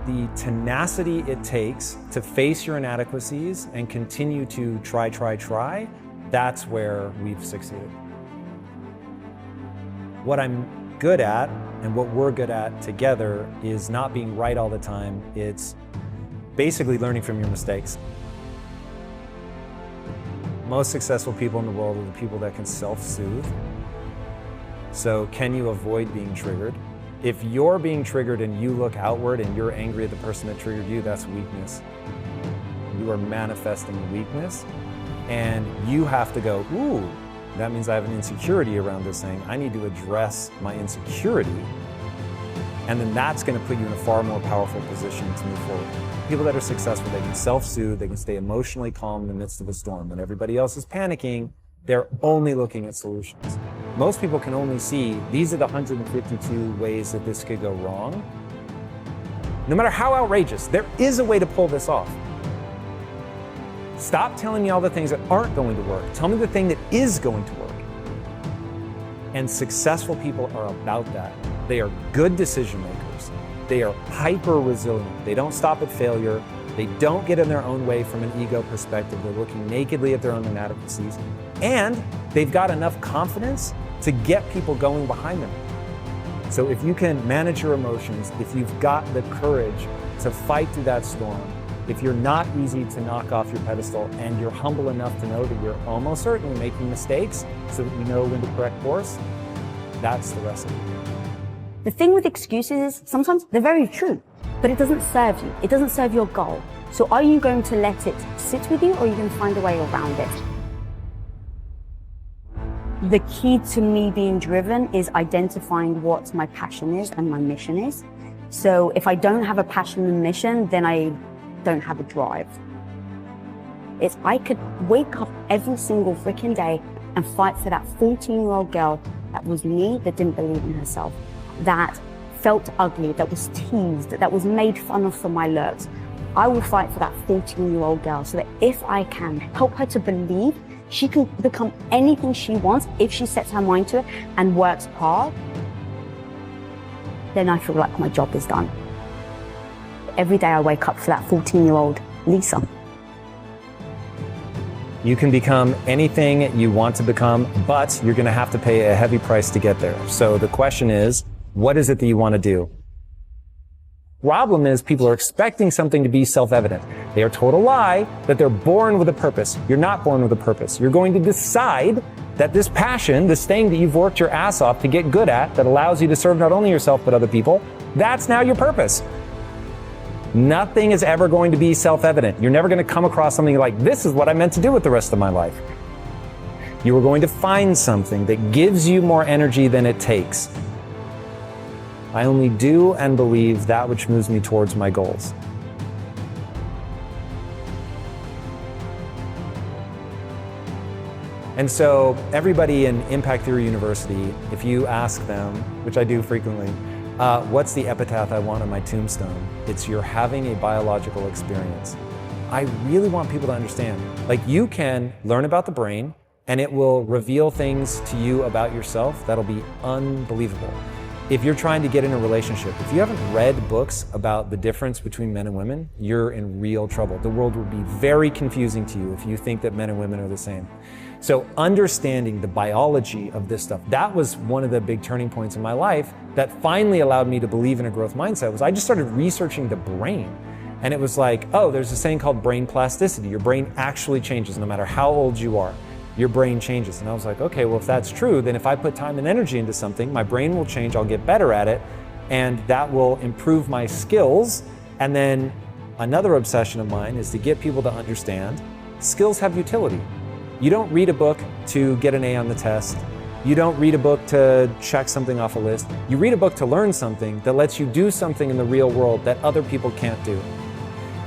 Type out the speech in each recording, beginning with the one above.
the tenacity it takes to face your inadequacies and continue to try, that's where we've succeeded. What I'm good at and what we're good at together is not being right all the time. It's basically learning from your mistakes. Most successful people in the world are the people that can self-soothe. So can you avoid being triggered? If you're being triggered and you look outward and you're angry at the person that triggered you, that's weakness. You are manifesting weakness, and you have to go, ooh, that means I have an insecurity around this thing. I need to address my insecurity, and then that's going to put you in a far more powerful position to move forward. People that are successful, they can self-soothe, they can stay emotionally calm in the midst of a storm. When everybody else is panicking, they're only looking at solutions. Most people can only see, these are the 152 ways that this could go wrong. No matter how outrageous, there is a way to pull this off. Stop telling me all the things that aren't going to work. Tell me the thing that is going to work. And successful people are about that. They are good decision makers. They are hyper resilient. They don't stop at failure. They don't get in their own way from an ego perspective. They're looking nakedly at their own inadequacies. And they've got enough confidence to get people going behind them. So if you can manage your emotions, if you've got the courage to fight through that storm, if you're not easy to knock off your pedestal, and you're humble enough to know that you're almost certainly making mistakes so that you know when to correct course, that's the recipe. The thing with excuses is sometimes they're very true, but it doesn't serve you. It doesn't serve your goal. So are you going to let it sit with you, or are you going to find a way around it? The key to me being driven is identifying what my passion is and my mission is. So if I don't have a passion and mission, then I don't have a drive. If I could wake up every single freaking day and fight for that 14-year-old girl that was me, that didn't believe in herself, that felt ugly, that was teased, that was made fun of for my looks, I will fight for that 14-year-old girl so that if I can help her to believe she can become anything she wants if she sets her mind to it and works hard, then I feel like my job is done. Every day I wake up for that 14-year-old Lisa. You can become anything you want to become, but you're going to have to pay a heavy price to get there. So the question is, what is it that you want to do? Problem is, people are expecting something to be self-evident. They are told a lie that they're born with a purpose. You're not born with a purpose. You're going to decide that this passion, this thing that you've worked your ass off to get good at, that allows you to serve not only yourself but other people, that's now your purpose. Nothing is ever going to be self-evident. You're never going to come across something like, this is what I meant to do with the rest of my life. You are going to find something that gives you more energy than it takes. I only do and believe that which moves me towards my goals. And so everybody in Impact Theory University, if you ask them, which I do frequently, what's the epitaph I want on my tombstone? It's you're having a biological experience. I really want people to understand, like, you can learn about the brain and it will reveal things to you about yourself that'll be unbelievable. If you're trying to get in a relationship, if you haven't read books about the difference between men and women, you're in real trouble. The world would be very confusing to you if you think that men and women are the same. So understanding the biology of this stuff, that was one of the big turning points in my life that finally allowed me to believe in a growth mindset. Was I just started researching the brain. And it was like, oh, there's this thing called brain plasticity. Your brain actually changes no matter how old you are. Your brain changes. And I was like, okay, well, if that's true, then if I put time and energy into something, my brain will change, I'll get better at it, and that will improve my skills. And then another obsession of mine is to get people to understand skills have utility. You don't read a book to get an A on the test. You don't read a book to check something off a list. You read a book to learn something that lets you do something in the real world that other people can't do.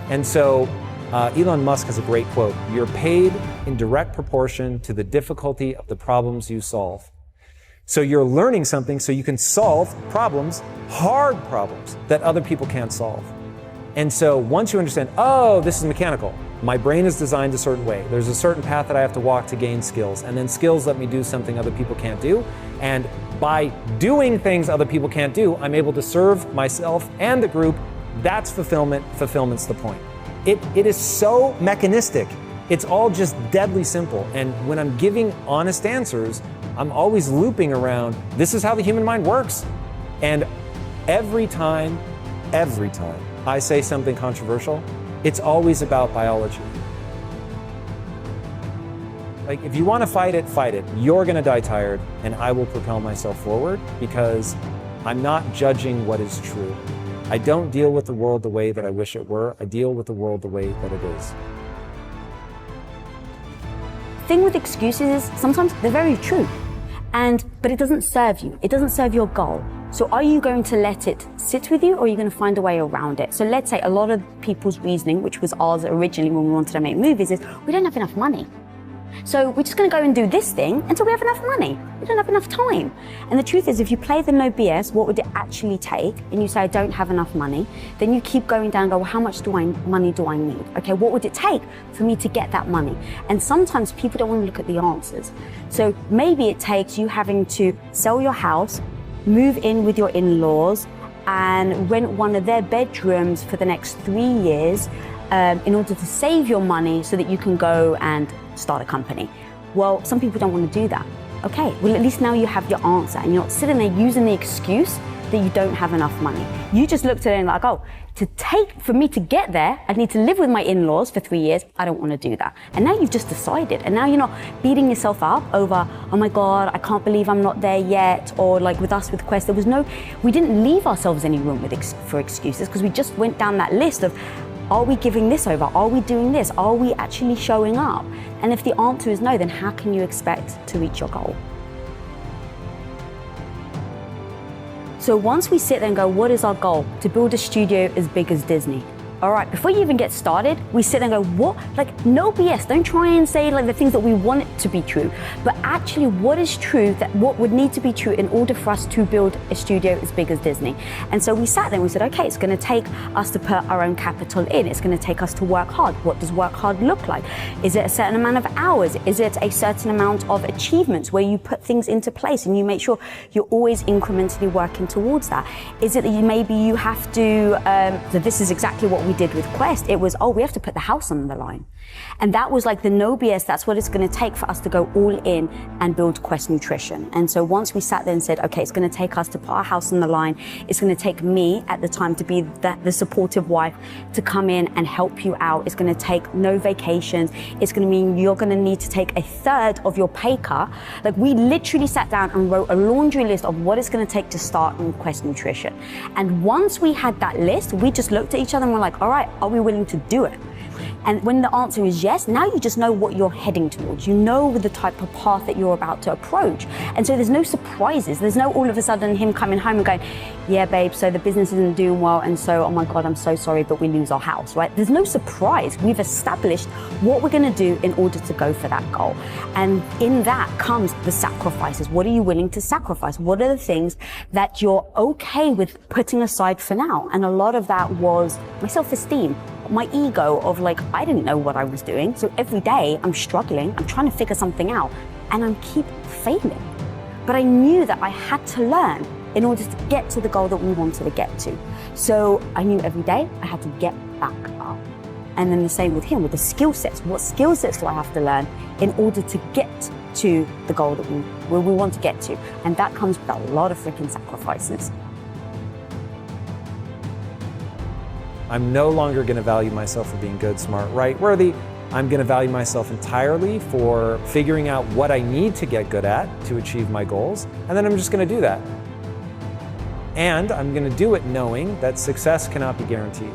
And so Elon Musk has a great quote: you're paid in direct proportion to the difficulty of the problems you solve. So you're learning something so you can solve problems, hard problems, that other people can't solve. And so once you understand, oh, this is mechanical. My brain is designed a certain way. There's a certain path that I have to walk to gain skills. And then skills let me do something other people can't do. And by doing things other people can't do, I'm able to serve myself and the group That's fulfillment. Fulfillment's the point. It is so mechanistic. It's all just deadly simple. And when I'm giving honest answers, I'm always looping around, this is how the human mind works. And every time I say something controversial, it's always about biology. Like, if you want to fight it, fight it. You're going to die tired, and I will propel myself forward because I'm not judging what is true. I don't deal with the world the way that I wish it were. I deal with the world the way that it is. The thing with excuses is sometimes they're very true, but it doesn't serve you. It doesn't serve your goal. So are you going to let it sit with you, or are you going to find a way around it? So let's say a lot of people's reasoning, which was ours originally when we wanted to make movies, is we don't have enough money. So we're just going to go and do this thing until we have enough money. We don't have enough time. And the truth is, if you play the no BS, what would it actually take? And you say, I don't have enough money. Then you keep going down and go, well, how much money do I need? Okay, what would it take for me to get that money? And sometimes people don't want to look at the answers. So maybe it takes you having to sell your house, move in with your in-laws, and rent one of their bedrooms for the next 3 years in order to save your money so that you can go and start a company. Well, some people don't want to do that. Okay, well, at least now you have your answer and you're not sitting there using the excuse that you don't have enough money. You just looked at it and like, oh, for me to get there, I need to live with my in-laws for 3 years. I don't want to do that. And now you've just decided. And now you're not beating yourself up over, oh my God, I can't believe I'm not there yet. Or like with us with Quest, we didn't leave ourselves any room for excuses, because we just went down that list of, are we giving this over? Are we doing this? Are we actually showing up? And if the answer is no, then how can you expect to reach your goal? So once we sit there and go, what is our goal? To build a studio as big as Disney. All right, before you even get started, we sit there and go, what? Like, no BS. Don't try and say like the things that we want it to be true, but actually what is true, that what would need to be true in order for us to build a studio as big as Disney. And so we sat there and we said, okay, it's going to take us to put our own capital in. It's going to take us to work hard. What does work hard look like? Is it a certain amount of hours? Is it a certain amount of achievements where you put things into place and you make sure you're always incrementally working towards that? Is it that maybe you have to, so this is exactly what we did with Quest. It was, we have to put the house on the line. And that was like the no BS. That's what it's going to take for us to go all in and build Quest Nutrition. And so once we sat there and said, okay, it's going to take us to put our house on the line. It's going to take me at the time to be the supportive wife to come in and help you out. It's going to take no vacations. It's going to mean you're going to need to take a third of your pay cut. Like, we literally sat down and wrote a laundry list of what it's going to take to start on Quest Nutrition. And once we had that list, we just looked at each other and we're like, all right, are we willing to do it? And when the answer is yes, now you just know what you're heading towards. You know the type of path that you're about to approach. And so there's no surprises. There's no all of a sudden him coming home and going, yeah, babe, so the business isn't doing well. And so, oh my God, I'm so sorry, but we lose our house, right? There's no surprise. We've established what we're going to do in order to go for that goal. And in that comes the sacrifices. What are you willing to sacrifice? What are the things that you're okay with putting aside for now? And a lot of that was my self-esteem, my ego of like, I didn't know what I was doing. So every day I'm struggling, I'm trying to figure something out, and I keep failing. But I knew that I had to learn in order to get to the goal that we wanted to get to. So I knew every day I had to get back up. And then the same with him, with the skill sets. What skill sets do I have to learn in order to get to the goal that we want to get to? And that comes with a lot of freaking sacrifices. I'm no longer going to value myself for being good, smart, right, worthy. I'm going to value myself entirely for figuring out what I need to get good at to achieve my goals, and then I'm just going to do that. And I'm going to do it knowing that success cannot be guaranteed.